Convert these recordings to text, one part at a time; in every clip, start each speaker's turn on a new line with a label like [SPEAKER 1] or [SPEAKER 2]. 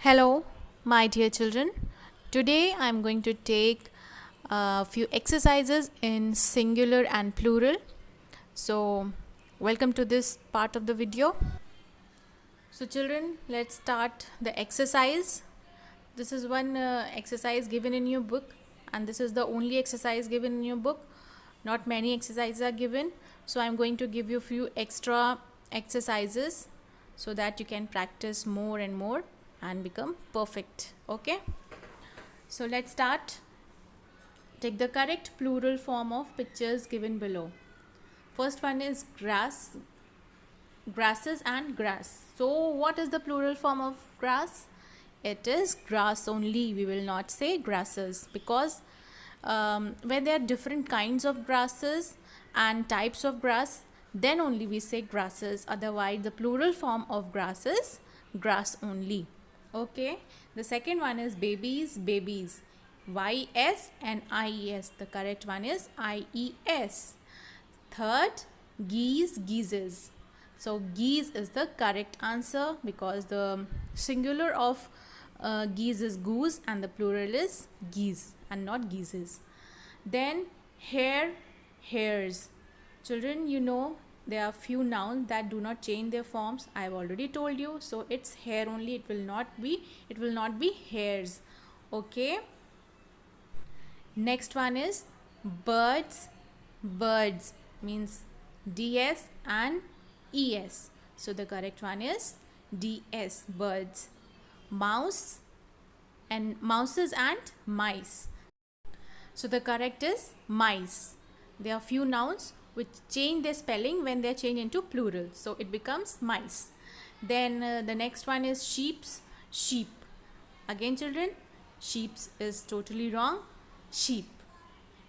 [SPEAKER 1] Hello, my dear children. Today I am going to take a few exercises in singular and plural. So, welcome to this part of the video. So, children, let's start the exercise. This is one exercise given in your book, and this is the only exercise given in your book. Not many exercises are given, so I'm going to give you a few extra exercises so that you can practice more and more and become perfect. Okay, so let's start. Take the correct plural form of pictures given below. First one is grass, grasses and grass. So what is the plural form of grass? It is grass only. We will not say grasses because when there are different kinds of grasses and types of grass, then only we say grasses. Otherwise the plural form of grass is grass only. Okay, the second one is babies, babies. Y-S and I-E-S. The correct one is I-E-S. Third, geese, geeses. So geese is the correct answer because the singular of geese is goose and the plural is geese and not geeses. Then hare, hares. Children, you know there are few nouns that do not change their forms. I have already told you, so it's hare only. It will not be hares. Okay, next one is birds, birds means DS and ES. So the correct one is DS, birds. Mouse and mouses and mice. So the correct is mice. There are few nouns which change their spelling when they are changed into plural. So it becomes mice. Then the next one is sheeps, sheep. Again children, sheeps is totally wrong. Sheep.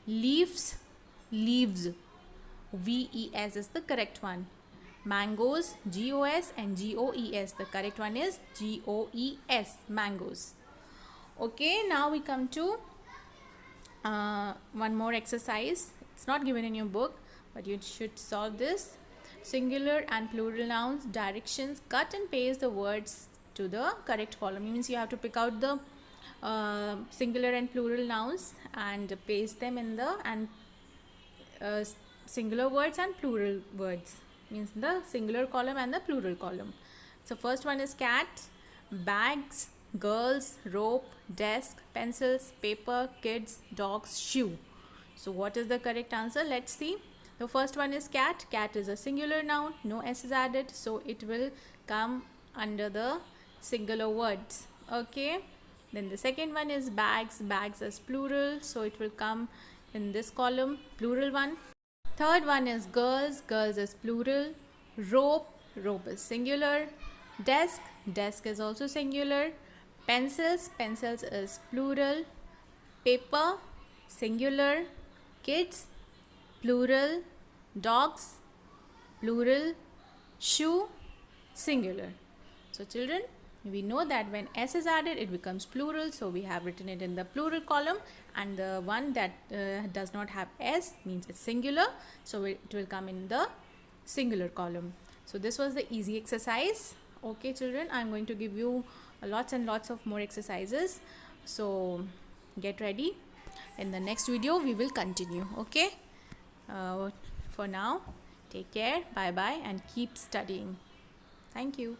[SPEAKER 1] Leaves, leaves. VES is the correct one. Mangoes, GOS and GOES. The correct one is GOES, mangoes. Okay, now we come to one more exercise. It's not given in your book, but you should solve this. Singular and plural nouns, directions, cut and paste the words to the correct column. It means you have to pick out the singular and plural nouns and paste them in the singular words and plural words, means the singular column and the plural column. So first one is cat, bags, girls, rope, desk, pencils, paper, kids, dogs, shoe. So what is the correct answer? Let's see. The first one is cat. Cat is a singular noun, no S is added, so it will come under the singular words. Okay, then the second one is bags. Bags is plural, so it will come in this column, plural one. Third one is girls. Girls is plural. Rope. Rope is singular. Desk. Desk is also singular. Pencils. Pencils is plural. Paper. Singular. Kids. Plural. Dogs. Plural. Shoe. Singular. So children, we know that when S is added it becomes plural, so we have written it in the plural column, and the one that does not have S means it's singular, so it will come in the singular column. So this was the easy exercise. Okay children, I'm going to give you lots and lots of more exercises, so get ready. In the next video we will continue. Okay, for now, take care, bye bye, and keep studying. Thank you.